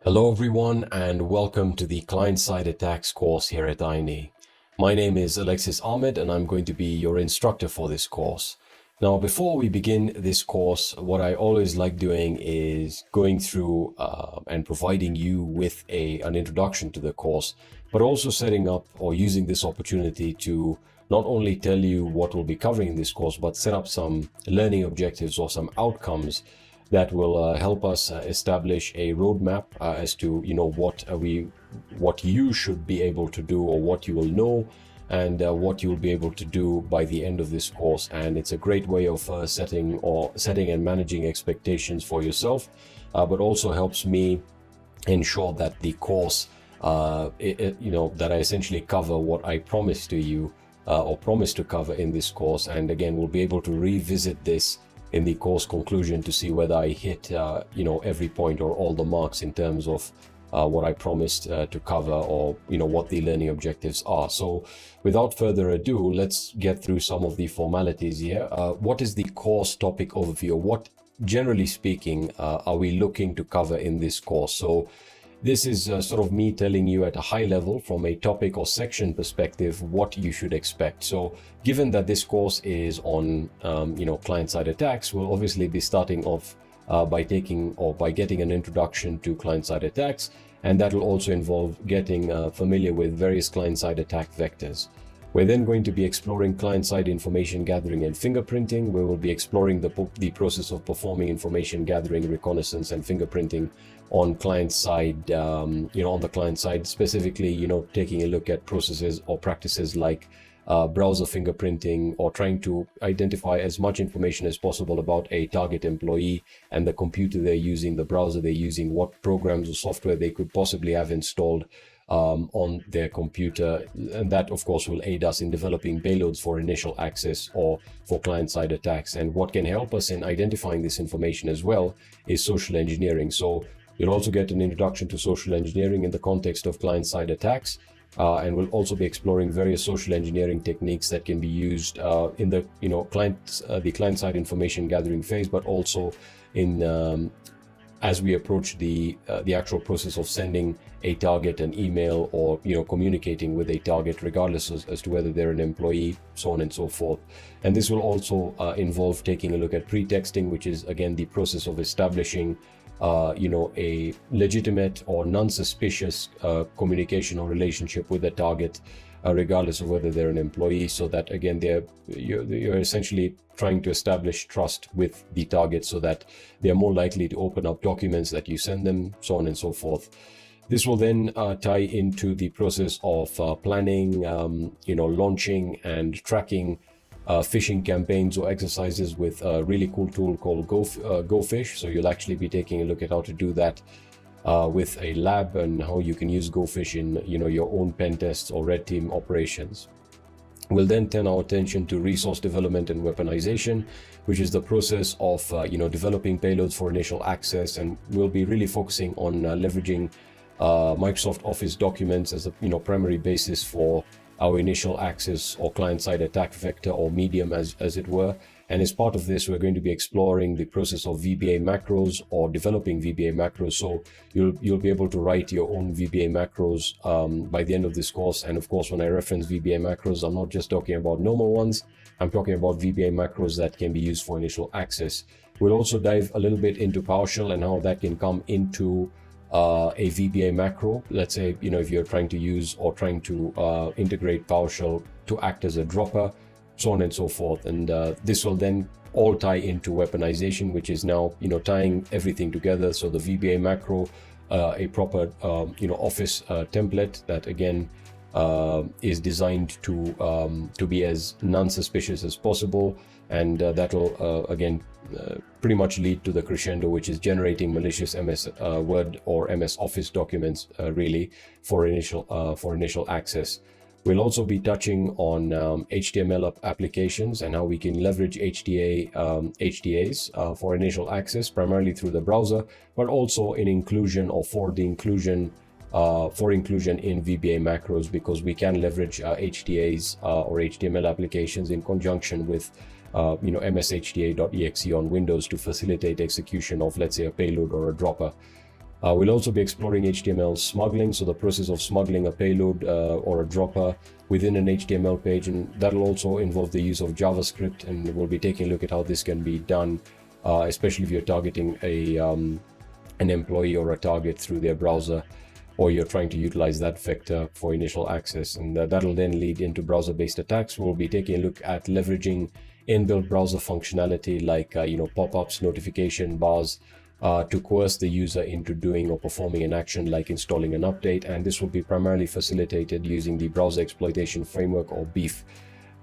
Hello everyone, and welcome to the client-side attacks course here at INE. My name is Alexis Ahmed and I'm going to be your instructor for this course. Now, before we begin this course, what I always like doing is going through and providing you with an introduction to the course, but also setting up or using this opportunity to not only tell you what we'll be covering in this course, but set up some learning objectives or some outcomes that will help us establish a roadmap as to what you should be able to do, or what you will know, and what you will be able to do by the end of this course. And it's a great way of setting and managing expectations for yourself, but also helps me ensure that the course that I essentially cover what I promised to you or promised to cover in this course. And again, we'll be able to revisit this in the course conclusion to see whether I hit every point or all the marks in terms of what I promised to cover, or what the learning objectives are. So without further ado, let's get through some of the formalities here. What is the course topic overview? What, generally speaking, are we looking to cover in this course? So this is sort of me telling you at a high level from a topic or section perspective what you should expect. So given that this course is on client-side attacks, we'll obviously be starting off by getting an introduction to client-side attacks, and that will also involve getting familiar with various client-side attack vectors. We're then going to be exploring client-side information gathering and fingerprinting. We will be exploring the process of performing information gathering, reconnaissance, and fingerprinting on client side, on the client side, specifically, taking a look at processes or practices like browser fingerprinting, or trying to identify as much information as possible about a target employee and the computer they're using, the browser they're using, what programs or software they could possibly have installed on their computer. And that, of course, will aid us in developing payloads for initial access or for client-side attacks. And what can help us in identifying this information as well is social engineering. So you'll also get an introduction to social engineering in the context of client-side attacks. And we'll also be exploring various social engineering techniques that can be used in the client-side information gathering phase, but also in as we approach the actual process of sending a target an email, or communicating with a target, regardless as to whether they're an employee, so on and so forth. And this will also involve taking a look at pretexting, which is again the process of establishing a legitimate or non-suspicious communication or relationship with a target, regardless of whether they're an employee, so that again you're essentially trying to establish trust with the target so that they're more likely to open up documents that you send them, so on and so forth. This will then tie into the process of planning, launching and tracking phishing campaigns or exercises with a really cool tool called GoPhish. So you'll actually be taking a look at how to do that with a lab, and how you can use GoPhish in your own pen tests or red team operations. We'll then turn our attention to resource development and weaponization, which is the process of developing payloads for initial access, and we'll be really focusing on leveraging Microsoft Office documents as a primary basis for our initial access or client-side attack vector or medium, as it were. And as part of this, we're going to be exploring the process of VBA macros, or developing VBA macros. So you'll be able to write your own VBA macros by the end of this course. And of course, when I reference VBA macros, I'm not just talking about normal ones. I'm talking about VBA macros that can be used for initial access. We'll also dive a little bit into PowerShell and how that can come into a VBA macro. Let's say, if you're trying to use or trying to integrate PowerShell to act as a dropper, so on and so forth. And this will then all tie into weaponization, which is now, tying everything together. So the VBA macro, a proper, Office template that again is designed to be as non-suspicious as possible. And that will again pretty much lead to the crescendo, which is generating malicious MS Word or MS Office documents really for initial access. We'll also be touching on HTML applications and how we can leverage HTAs for initial access, primarily through the browser, but also in inclusion, or for inclusion in VBA macros, because we can leverage HTAs or HTML applications in conjunction with mshta.exe on Windows to facilitate execution of, let's say, a payload or a dropper. We'll also be exploring HTML smuggling, so the process of smuggling a payload or a dropper within an HTML page, and that'll also involve the use of JavaScript, and we'll be taking a look at how this can be done, especially if you're targeting an employee or a target through their browser, or you're trying to utilize that vector for initial access. And that'll then lead into browser-based attacks. We'll be taking a look at leveraging inbuilt browser functionality like pop-ups, notification bars, to coerce the user into doing or performing an action like installing an update. And this will be primarily facilitated using the browser exploitation framework, or BEEF.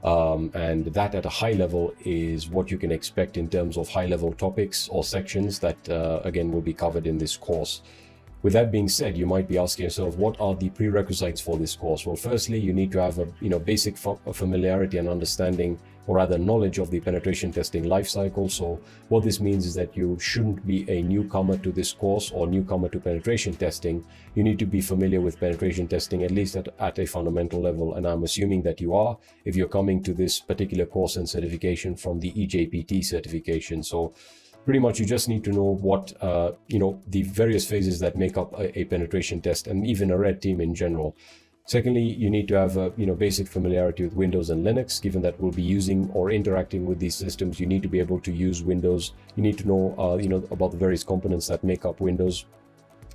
And that at a high level is what you can expect in terms of high-level topics or sections that again will be covered in this course. With that being said, you might be asking yourself, what are the prerequisites for this course? Well, firstly, you need to have a basic familiarity and understanding, or rather knowledge, of the penetration testing lifecycle. So what this means is that you shouldn't be a newcomer to this course or newcomer to penetration testing. You need to be familiar with penetration testing, at least at a fundamental level. And I'm assuming that you are, if you're coming to this particular course and certification from the EJPT certification. So pretty much you just need to know what, the various phases that make up a penetration test, and even a red team in general. Secondly, you need to have basic familiarity with Windows and Linux. Given that we'll be using or interacting with these systems, you need to be able to use Windows. You need to know, about the various components that make up Windows,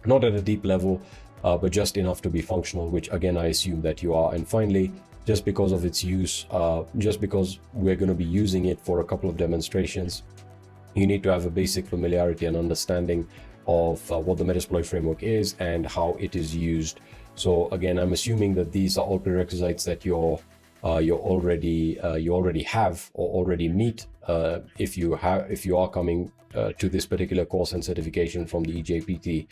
not at a deep level, but just enough to be functional, which again, I assume that you are. And finally, just because of its use, just because we're going to be using it for a couple of demonstrations, you need to have a basic familiarity and understanding of what the Metasploit framework is and how it is used. So again, I'm assuming that these are all prerequisites that you already have or already meet if you are coming to this particular course and certification from the EJPT.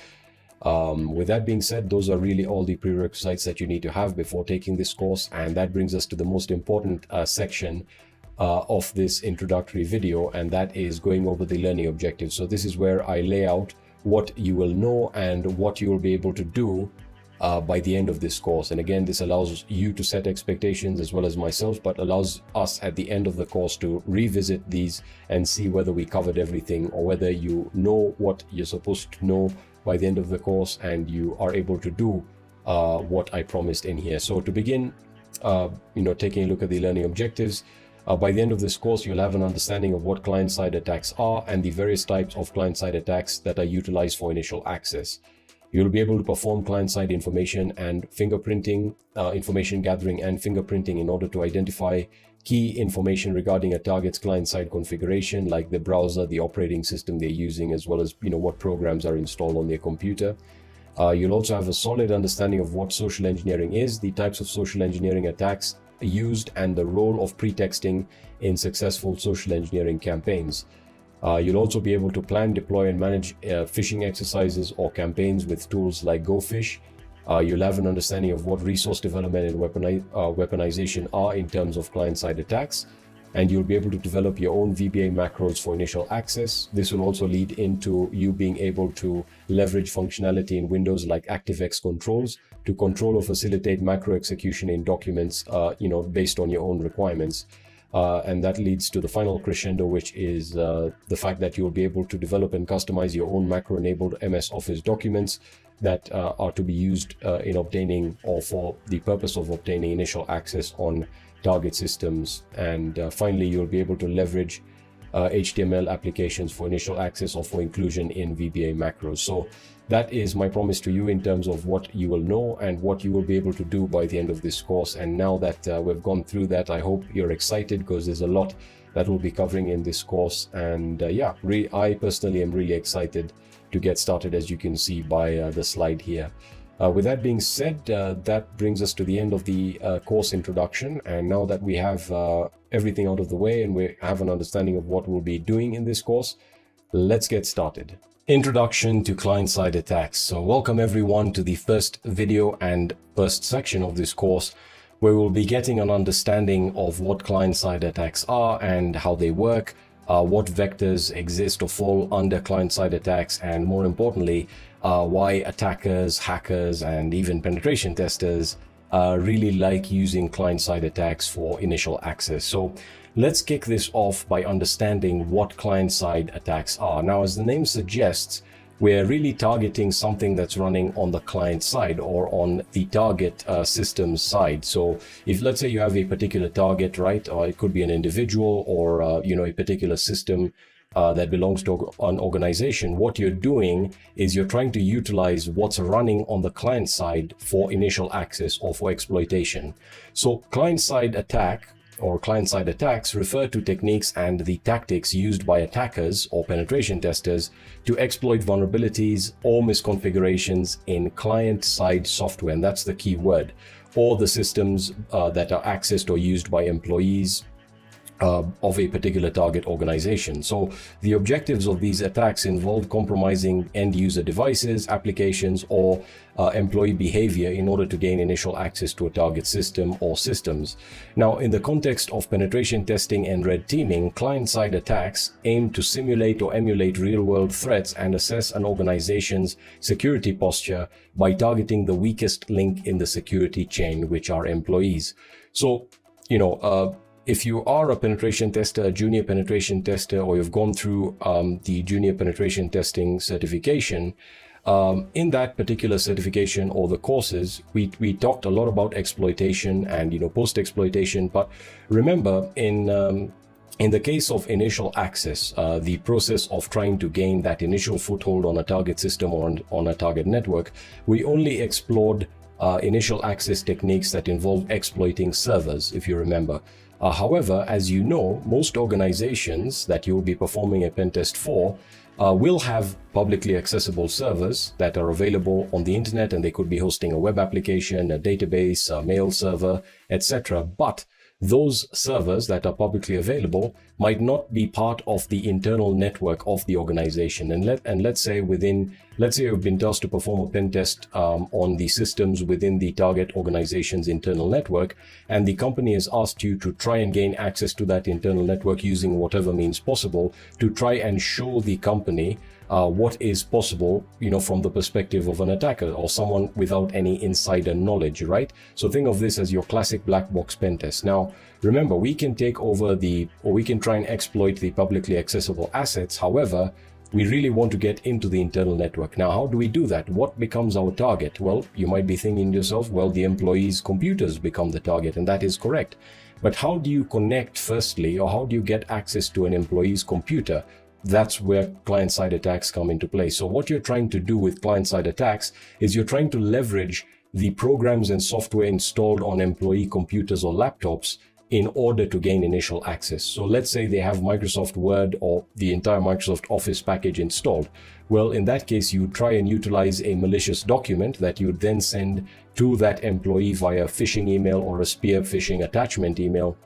With that being said, those are really all the prerequisites that you need to have before taking this course, and that brings us to the most important section of this introductory video, and that is going over the learning objectives. So this is where I lay out what you will know and what you will be able to do by the end of this course. And again, this allows you to set expectations as well as myself, but allows us at the end of the course to revisit these and see whether we covered everything, or whether you know what you're supposed to know by the end of the course and you are able to do what I promised in here. So to begin, taking a look at the learning objectives, by the end of this course, you'll have an understanding of what client-side attacks are and the various types of client-side attacks that are utilized for initial access. You'll be able to perform client-side information and fingerprinting, information gathering and fingerprinting in order to identify key information regarding a target's client-side configuration, like the browser, the operating system they're using, as well as what programs are installed on their computer. You'll also have a solid understanding of what social engineering is, the types of social engineering attacks used, and the role of pretexting in successful social engineering campaigns. You'll also be able to plan, deploy, and manage phishing exercises or campaigns with tools like GoPhish. You'll have an understanding of what resource development and weaponization are in terms of client-side attacks, and you'll be able to develop your own VBA macros for initial access. This will also lead into you being able to leverage functionality in Windows like ActiveX controls to control or facilitate macro execution in documents, based on your own requirements. And that leads to the final crescendo, which is the fact that you'll be able to develop and customize your own macro-enabled MS Office documents that are to be used in obtaining, or for the purpose of obtaining, initial access on target systems. And finally, you'll be able to leverage HTML applications for initial access or for inclusion in VBA macros. So that is my promise to you in terms of what you will know and what you will be able to do by the end of this course. And now that we've gone through that, I hope you're excited, because there's a lot that we'll be covering in this course. And I personally am really excited to get started, as you can see by the slide here. With that being said, that brings us to the end of the course introduction. And now that we have everything out of the way and we have an understanding of what we'll be doing in this course, let's get started. Introduction to client-side attacks. So welcome everyone to the first video and first section of this course, where we'll be getting an understanding of what client-side attacks are and how they work, what vectors exist or fall under client-side attacks, and more importantly, why attackers, hackers, and even penetration testers really like using client-side attacks for initial access. So let's kick this off by understanding what client-side attacks are. Now, as the name suggests, we're really targeting something that's running on the client side or on the target systems side. So if, let's say, you have a particular target, right, or it could be an individual or a particular system that belongs to an organization, what you're doing is you're trying to utilize what's running on the client side for initial access or for exploitation. So client-side attack or client-side attacks refer to techniques and the tactics used by attackers or penetration testers to exploit vulnerabilities or misconfigurations in client-side software, and that's the key word, or the systems that are accessed or used by employees of a particular target organization. So the objectives of these attacks involve compromising end-user devices, applications, or employee behavior in order to gain initial access to a target system or systems. Now, in the context of penetration testing and red teaming, client-side attacks aim to simulate or emulate real-world threats and assess an organization's security posture by targeting the weakest link in the security chain, which are employees. So, if you are a penetration tester, a junior penetration tester, or you've gone through the junior penetration testing certification, in that particular certification or the courses, we talked a lot about exploitation and post-exploitation. But remember, in the case of initial access, the process of trying to gain that initial foothold on a target system or on a target network, we only explored initial access techniques that involve exploiting servers, if you remember. However, as you know, most organizations that you'll be performing a pen test for will have publicly accessible servers that are available on the internet, and they could be hosting a web application, a database, a mail server, etc. But those servers that are publicly available might not be part of the internal network of the organization. And let's say you've been tasked to perform a pen test on the systems within the target organization's internal network, and the company has asked you to try and gain access to that internal network using whatever means possible to try and show the company what is possible, from the perspective of an attacker or someone without any insider knowledge, right? So think of this as your classic black box pen test. Now, remember, we can take over or we can try and exploit the publicly accessible assets. However, we really want to get into the internal network. Now, how do we do that? What becomes our target? Well, you might be thinking to yourself, well, the employees' computers become the target, and that is correct. But how do you connect firstly, or how do you get access to an employee's computer? That's where client-side attacks come into play. So what you're trying to do with client-side attacks is you're trying to leverage the programs and software installed on employee computers or laptops in order to gain initial access. So let's say they have Microsoft Word or the entire Microsoft Office package installed. Well, in that case, you try and utilize a malicious document that you would then send to that employee via phishing email or a spear phishing attachment email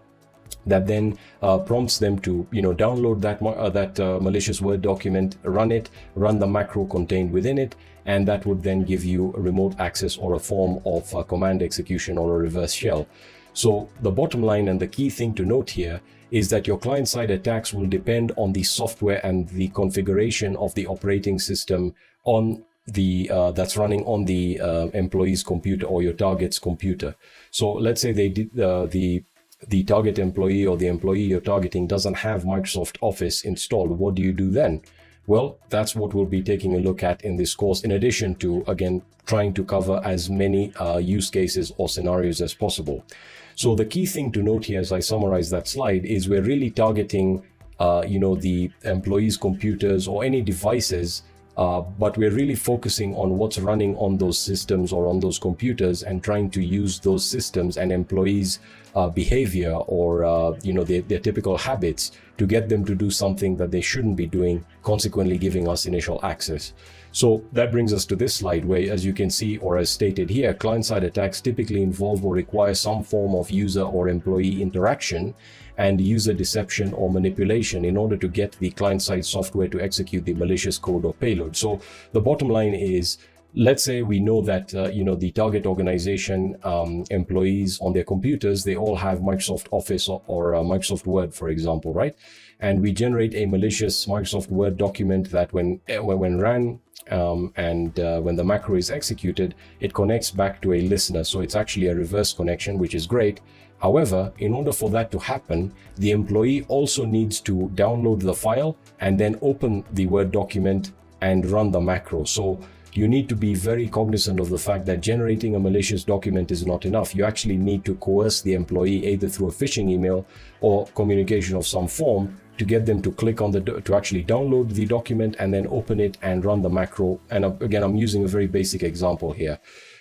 that then prompts them to download that malicious Word document, run the macro contained within it, and that would then give you a remote access or a form of command execution or a reverse shell. So the bottom line and the key thing to note here is that your client-side attacks will depend on the software and the configuration of the operating system on the that's running on the employee's computer or your target's computer. So let's say they did the target employee or the employee you're targeting doesn't have Microsoft Office installed. What do you do then? Well, that's what we'll be taking a look at in this course, in addition to, again, trying to cover as many use cases or scenarios as possible. So the key thing to note here as I summarize that slide is we're really targeting, the employees' computers or any devices, but we're really focusing on what's running on those systems or on those computers and trying to use those systems and employees' behavior or their typical habits to get them to do something that they shouldn't be doing, consequently giving us initial access. So that brings us to this slide where, as you can see, or as stated here, client-side attacks typically involve or require some form of user or employee interaction and user deception or manipulation in order to get the client-side software to execute the malicious code or payload. So the bottom line is, let's say we know that, the target organization employees on their computers, they all have Microsoft Office or Microsoft Word, for example, right? And we generate a malicious Microsoft Word document that when ran when the macro is executed, it connects back to a listener. So it's actually a reverse connection, which is great. However, in order for that to happen, the employee also needs to download the file and then open the Word document and run the macro. So you need to be very cognizant of the fact that generating a malicious document is not enough. You actually need to coerce the employee either through a phishing email or communication of some form to get them to click on to actually download the document and then open it and run the macro. And again, I'm using a very basic example here.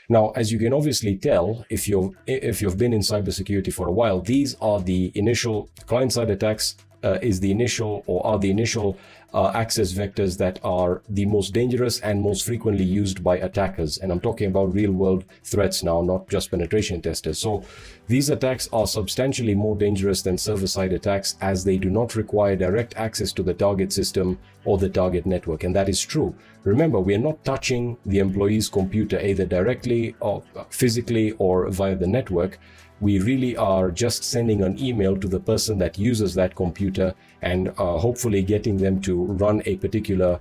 Now, as you can obviously tell, if you've been in cybersecurity for a while, these are the initial client-side attacks. Are the initial access vectors that are the most dangerous and most frequently used by attackers. And I'm talking about real-world threats now, not just penetration testers. So these attacks are substantially more dangerous than server-side attacks, as they do not require direct access to the target system or the target network. And that is true. Remember, we are not touching the employee's computer either directly or physically or via the network. We really are just sending an email to the person that uses that computer and hopefully getting them to run a particular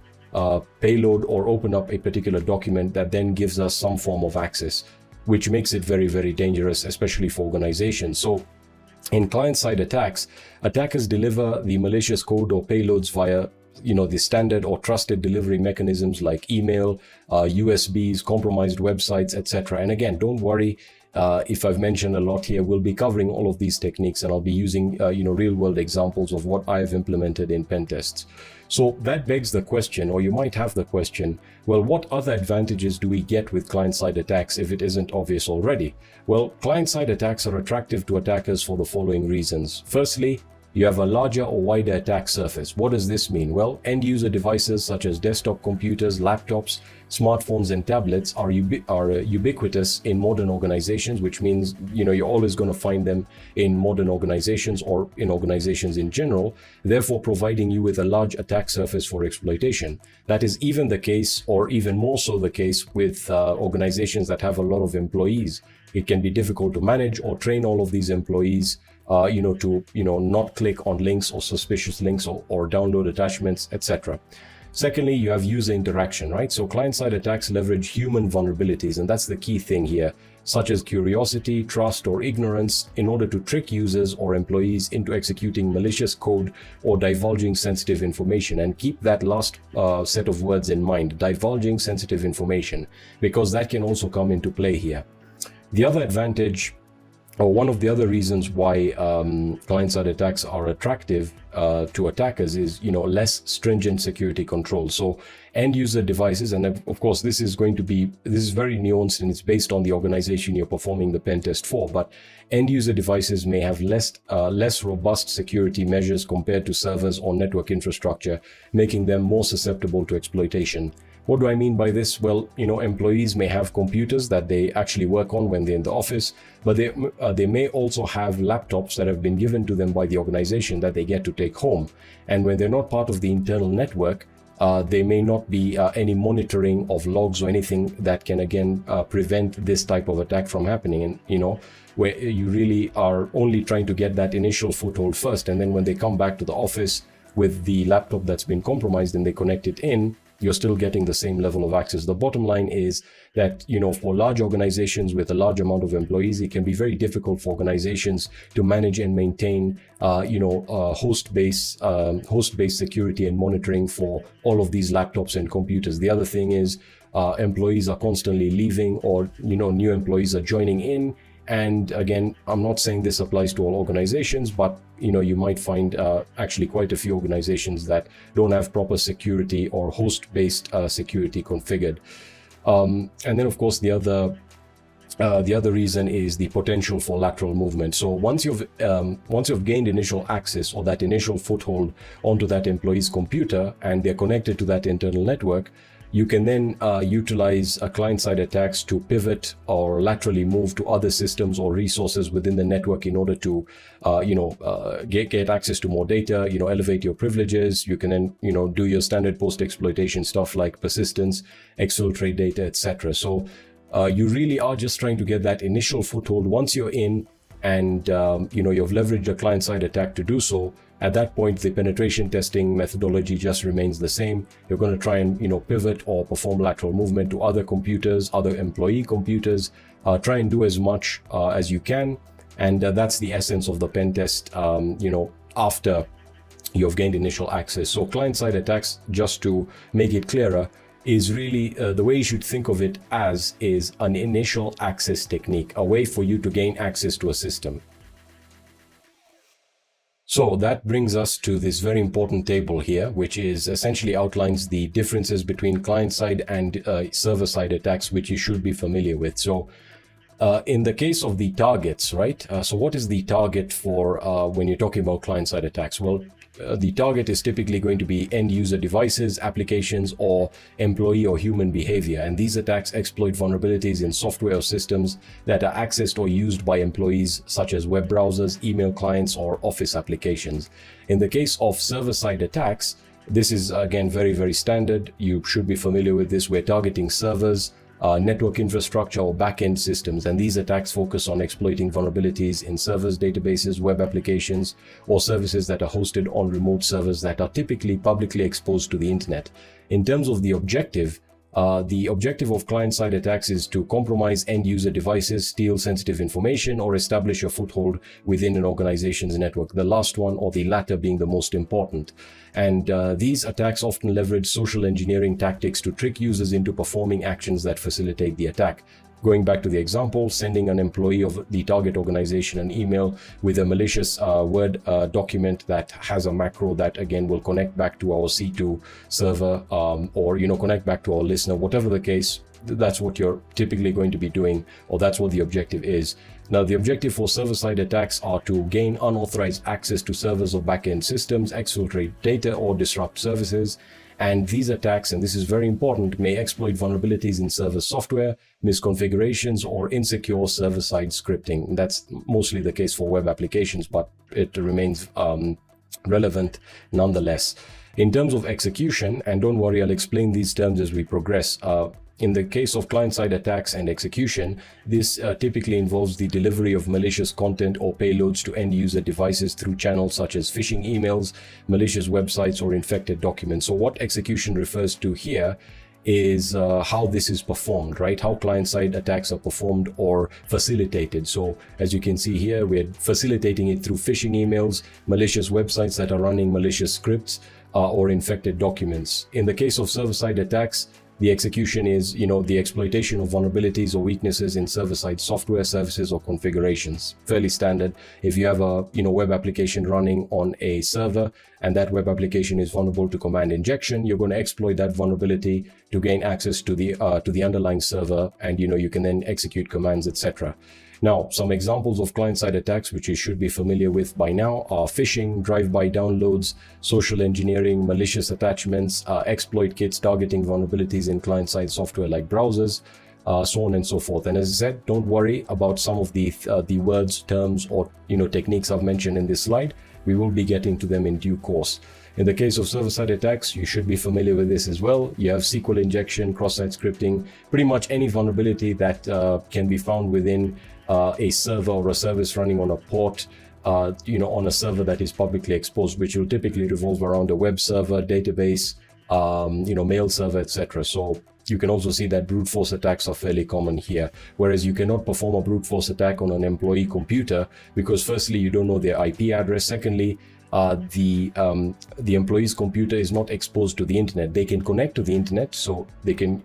payload or open up a particular document that then gives us some form of access, which makes it very, very dangerous, especially for organizations. So in client-side attacks, attackers deliver the malicious code or payloads via the standard or trusted delivery mechanisms like email, USBs, compromised websites, etc. And again, don't worry. If I've mentioned a lot here, we'll be covering all of these techniques, and I'll be using real-world examples of what I've implemented in pen tests. So that begs the question, or you might have the question, well, what other advantages do we get with client-side attacks if it isn't obvious already? Well, client-side attacks are attractive to attackers for the following reasons. Firstly, you have a larger or wider attack surface. What does this mean? Well, end-user devices such as desktop computers, laptops, smartphones, and tablets are ubiquitous in modern organizations, which means you're always going to find them in modern organizations or in organizations in general, therefore providing you with a large attack surface for exploitation. That is even the case, or even more so the case, with organizations that have a lot of employees. It can be difficult to manage or train all of these employees to not click on links or suspicious links or download attachments, etc. Secondly, you have user interaction, right? So client-side attacks leverage human vulnerabilities, and that's the key thing here, such as curiosity, trust, or ignorance, in order to trick users or employees into executing malicious code or divulging sensitive information. And keep that last set of words in mind, divulging sensitive information, because that can also come into play here. The other advantage, or one of the other reasons why client-side attacks are attractive to attackers is, less stringent security control. So end-user devices, and of course this is very nuanced and it's based on the organization you're performing the pen test for, but end-user devices may have less robust security measures compared to servers or network infrastructure, making them more susceptible to exploitation. What do I mean by this? Well, employees may have computers that they actually work on when they're in the office, but they may also have laptops that have been given to them by the organization that they get to take home. And when they're not part of the internal network, there may not be any monitoring of logs or anything that can, again, prevent this type of attack from happening. And, where you really are only trying to get that initial foothold first. And then when they come back to the office with the laptop that's been compromised and they connect it in, you're still getting the same level of access. The bottom line is that, for large organizations with a large amount of employees, it can be very difficult for organizations to manage and maintain, host-based security and monitoring for all of these laptops and computers. The other thing is employees are constantly leaving, or, new employees are joining in. And again, I'm not saying this applies to all organizations, but you might find actually quite a few organizations that don't have proper security or host-based security configured. And then, of course, the other reason is the potential for lateral movement. So once you've gained initial access or that initial foothold onto that employee's computer and they're connected to that internal network, you can then utilize client-side attacks to pivot or laterally move to other systems or resources within the network in order to, get access to more data, elevate your privileges. You can then, do your standard post-exploitation stuff like persistence, exfiltrate data, etc. So you really are just trying to get that initial foothold. Once you're in and, you've leveraged a client-side attack to do so, at that point, the penetration testing methodology just remains the same. You're going to try and, pivot or perform lateral movement to other computers, other employee computers, try and do as much as you can. And that's the essence of the pen test, after you have gained initial access. So client-side attacks, just to make it clearer, is really the way you should think of it as is an initial access technique, a way for you to gain access to a system. So that brings us to this very important table here, which is essentially outlines the differences between client-side and server-side attacks, which you should be familiar with. So in the case of the targets, right? So what is the target for when you're talking about client-side attacks? Well, the target is typically going to be end user devices, applications, or employee or human behavior. And these attacks exploit vulnerabilities in software or systems that are accessed or used by employees, such as web browsers, email clients, or office applications. In the case of server-side attacks, this is again very, very standard. You should be familiar with this. We're targeting servers, network infrastructure, or back-end systems, and these attacks focus on exploiting vulnerabilities in servers, databases, web applications, or services that are hosted on remote servers that are typically publicly exposed to the internet. In terms of the objective of client-side attacks is to compromise end-user devices, steal sensitive information, or establish a foothold within an organization's network. The last one, or the latter, being the most important. And these attacks often leverage social engineering tactics to trick users into performing actions that facilitate the attack. Going back to the example, sending an employee of the target organization an email with a malicious Word document that has a macro that again will connect back to our C2 server, or connect back to our listener, whatever the case. That's what you're typically going to be doing, or that's what the objective is. Now, the objective for server-side attacks are to gain unauthorized access to servers or backend systems, exfiltrate data, or disrupt services. And these attacks, and this is very important, may exploit vulnerabilities in server software, misconfigurations, or insecure server-side scripting. That's mostly the case for web applications, but it remains relevant nonetheless. In terms of execution, and don't worry, I'll explain these terms as we progress. In the case of client-side attacks and execution, this typically involves the delivery of malicious content or payloads to end-user devices through channels such as phishing emails, malicious websites, or infected documents. So what execution refers to here is how this is performed, right? How client-side attacks are performed or facilitated. So as you can see here, we're facilitating it through phishing emails, malicious websites that are running malicious scripts, or infected documents. In the case of server-side attacks, the execution is, the exploitation of vulnerabilities or weaknesses in server-side software, services, or configurations. Fairly standard. If you have a, web application running on a server and that web application is vulnerable to command injection, you're going to exploit that vulnerability to gain access to the underlying server, and, you can then execute commands, etc. Now, some examples of client-side attacks, which you should be familiar with by now, are phishing, drive-by downloads, social engineering, malicious attachments, exploit kits targeting vulnerabilities in client-side software like browsers, so on and so forth. And as I said, don't worry about some of the words, terms, or techniques I've mentioned in this slide. We will be getting to them in due course. In the case of server-side attacks, you should be familiar with this as well. You have SQL injection, cross-site scripting, pretty much any vulnerability that can be found within a server or a service running on a port, on a server that is publicly exposed, which will typically revolve around a web server, database, mail server, etc. So you can also see that brute force attacks are fairly common here, whereas you cannot perform a brute force attack on an employee computer because firstly, you don't know their IP address. Secondly, the employee's computer is not exposed to the internet. They can connect to the internet, so they can,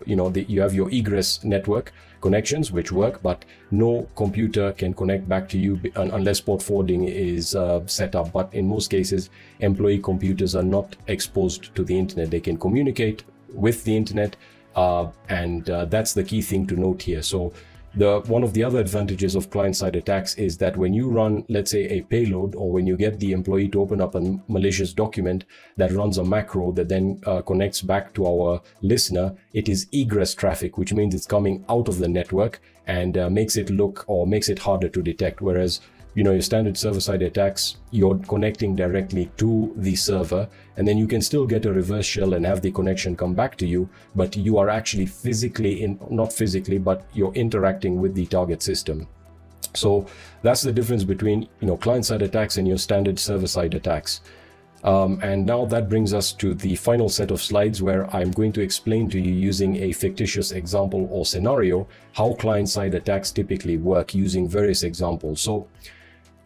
you have your egress network connections which work, but no computer can connect back to you unless port forwarding is set up. But in most cases, employee computers are not exposed to the internet. They can communicate with the internet, and that's the key thing to note here. So one of the other advantages of client-side attacks is that when you run, let's say, a payload, or when you get the employee to open up a malicious document that runs a macro that then connects back to our listener, it is egress traffic, which means it's coming out of the network and makes it harder to detect. Whereas your standard server-side attacks, you're connecting directly to the server, and then you can still get a reverse shell and have the connection come back to you, but you are actually not physically, but you're interacting with the target system. So that's the difference between, client-side attacks and your standard server-side attacks. And now that brings us to the final set of slides where I'm going to explain to you using a fictitious example or scenario how client-side attacks typically work using various examples. So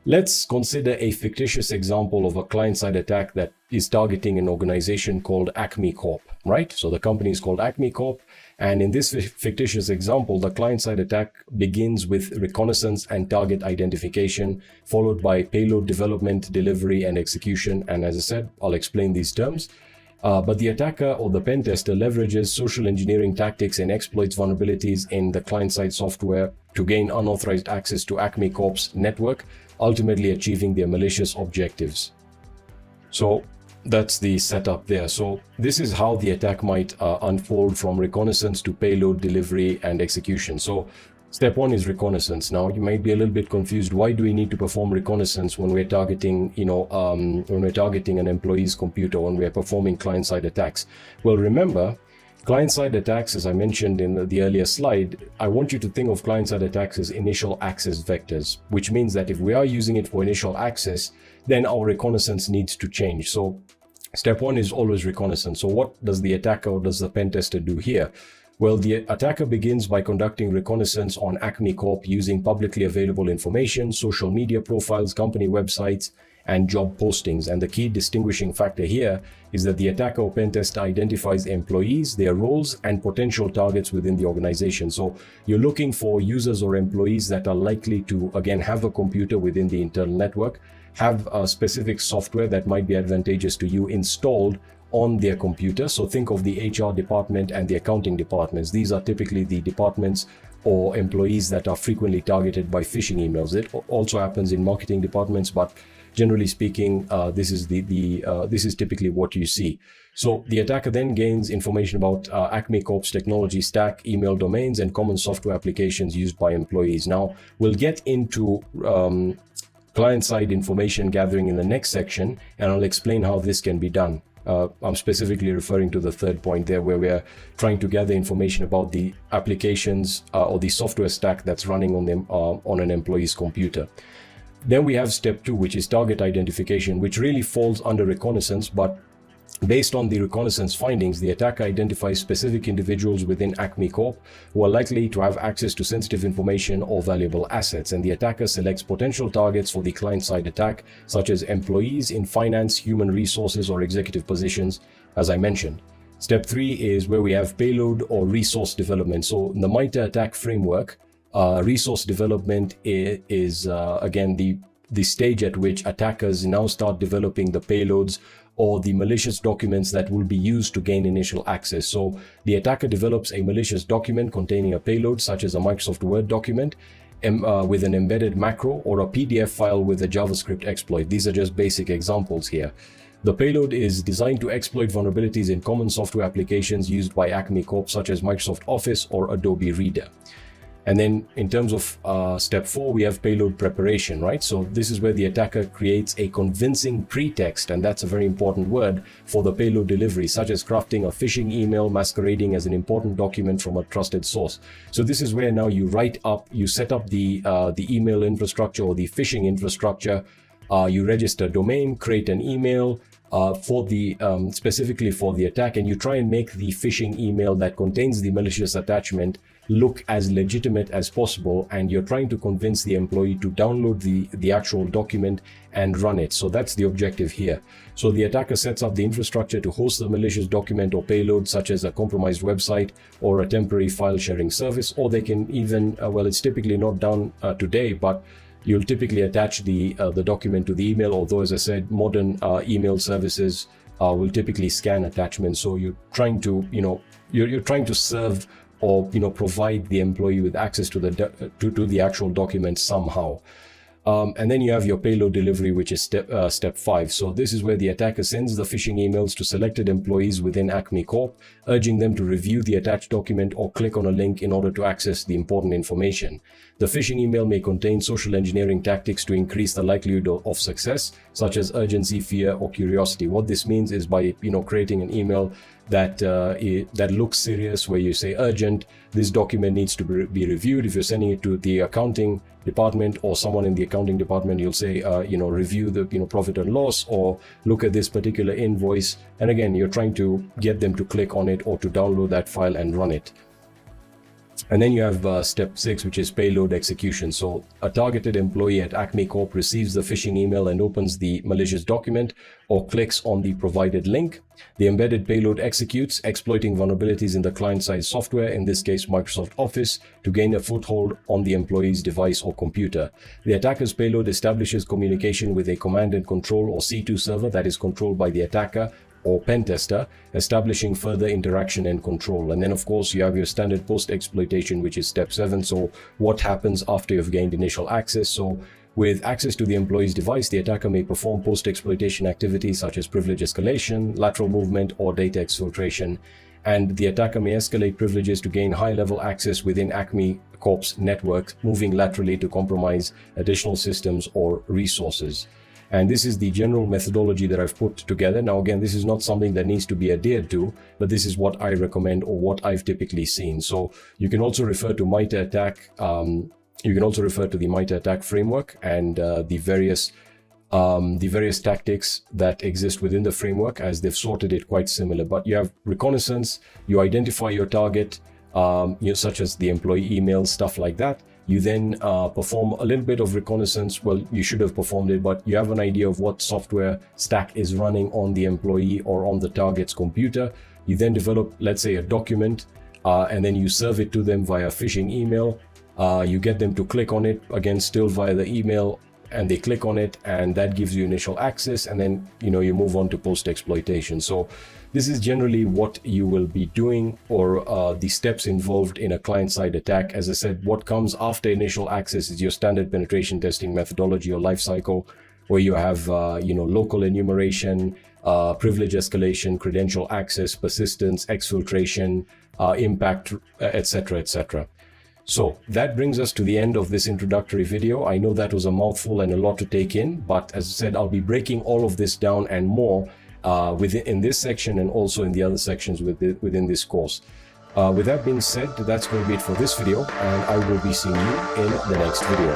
Let's consider a fictitious example of a client-side attack that is targeting an organization called Acme Corp, right? So the company is called Acme Corp. And in this fictitious example, the client-side attack begins with reconnaissance and target identification, followed by payload development, delivery, and execution. And as I said, I'll explain these terms. But the attacker or the pen tester leverages social engineering tactics and exploits vulnerabilities in the client-side software to gain unauthorized access to Acme Corp's network, ultimately achieving their malicious objectives. So that's the setup there. So this is how the attack might unfold from reconnaissance to payload, delivery, and execution. So step one is reconnaissance. Now you might be a little bit confused. Why do we need to perform reconnaissance when we're targeting, when we're targeting an employee's computer, when we're performing client-side attacks? Well, remember, client-side attacks, as I mentioned in the earlier slide, I want you to think of client-side attacks as initial access vectors, which means that if we are using it for initial access, then our reconnaissance needs to change. So step one is always reconnaissance. So what does the attacker or does the pen tester do here? Well, the attacker begins by conducting reconnaissance on Acme Corp using publicly available information, social media profiles, company websites, and job postings. And the key distinguishing factor here is that the attacker or pen tester identifies employees, their roles, and potential targets within the organization. So you're looking for users or employees that are likely to, again, have a computer within the internal network, have a specific software that might be advantageous to you installed on their computer. So think of the HR department and the accounting departments. These are typically the departments or employees that are frequently targeted by phishing emails. It also happens in marketing departments, but generally speaking, this is typically what you see. So the attacker then gains information about Acme Corp's technology stack, email domains, and common software applications used by employees. Now we'll get into client-side information gathering in the next section, and I'll explain how this can be done. I'm specifically referring to the third point there, where we're trying to gather information about the applications or the software stack that's running on them on an employee's computer. Then we have step two, which is target identification, which really falls under reconnaissance, but based on the reconnaissance findings, the attacker identifies specific individuals within Acme Corp who are likely to have access to sensitive information or valuable assets, and the attacker selects potential targets for the client-side attack, such as employees in finance, human resources, or executive positions, as I mentioned. Step three is where we have payload or resource development. So in the MITRE ATT&CK framework, resource development is again the stage at which attackers now start developing the payloads or the malicious documents that will be used to gain initial access. So the attacker develops a malicious document containing a payload, such as a Microsoft Word document with an embedded macro, or a PDF file with a JavaScript exploit. These are just basic examples here. The payload is designed to exploit vulnerabilities in common software applications used by Acme Corp, such as Microsoft Office or Adobe Reader. And then in terms of step four, we have payload preparation, right? So this is where the attacker creates a convincing pretext, and that's a very important word, for the payload delivery, such as crafting a phishing email masquerading as an important document from a trusted source. So this is where now you set up the email infrastructure or the phishing infrastructure, you register domain, create an email, specifically for the attack, and you try and make the phishing email that contains the malicious attachment look as legitimate as possible, and you're trying to convince the employee to download the actual document and run it. So that's the objective here. So the attacker sets up the infrastructure to host the malicious document or payload, such as a compromised website or a temporary file sharing service, or they can even, well, it's typically not done today, but you'll typically attach the document to the email, although, as I said, modern email services will typically scan attachments. So you're trying to, you're trying to serve or provide the employee with access to the actual document somehow. And then you have your payload delivery, which is step 5. So this is where the attacker sends the phishing emails to selected employees within Acme Corp, urging them to review the attached document or click on a link in order to access the important information. The phishing email may contain social engineering tactics to increase the likelihood of success, such as urgency, fear, or curiosity. What this means is by creating an email that looks serious, where you say urgent, this document needs to be reviewed. If you're sending it to the accounting department or someone in the accounting department, you'll say review the profit and loss, or look at this particular invoice. And again, you're trying to get them to click on it or to download that file and run it. And then you have step 6, which is payload execution. So a targeted employee at Acme Corp receives the phishing email and opens the malicious document or clicks on the provided link. The embedded payload executes, exploiting vulnerabilities in the client-side software, in this case Microsoft Office, to gain a foothold on the employee's device or computer. The attacker's payload establishes communication with a command and control or C2 server that is controlled by the attacker or pen tester, establishing further interaction and control. And then of course you have your standard post-exploitation, which is step 7. So what happens after you've gained initial access? So with access to the employee's device, the attacker may perform post-exploitation activities such as privilege escalation, lateral movement, or data exfiltration. And the attacker may escalate privileges to gain high-level access within Acme Corp's network, moving laterally to compromise additional systems or resources. And this is the general methodology that I've put together. Now, again, this is not something that needs to be adhered to, but this is what I recommend or what I've typically seen. So you can also refer to MITRE ATT&CK. You can also refer to the MITRE ATT&CK framework and the various tactics that exist within the framework, as they've sorted it quite similar. But you have reconnaissance, you identify your target, such as the employee email, stuff like that. You then perform a little bit of reconnaissance. Well, you should have performed it, but you have an idea of what software stack is running on the employee or on the target's computer. You then develop, let's say, a document, and then you serve it to them via phishing email. You get them to click on it, again, still via the email, and they click on it, and that gives you initial access, and then you move on to post-exploitation. So this is generally what you will be doing, or the steps involved in a client-side attack. As I said, what comes after initial access is your standard penetration testing methodology or lifecycle, where you have local enumeration, privilege escalation, credential access, persistence, exfiltration, impact, etc., etc. So that brings us to the end of this introductory video. I know that was a mouthful and a lot to take in, but as I said, I'll be breaking all of this down and more in this section and also in the other sections within this course. With that being said, that's going to be it for this video, and I will be seeing you in the next video.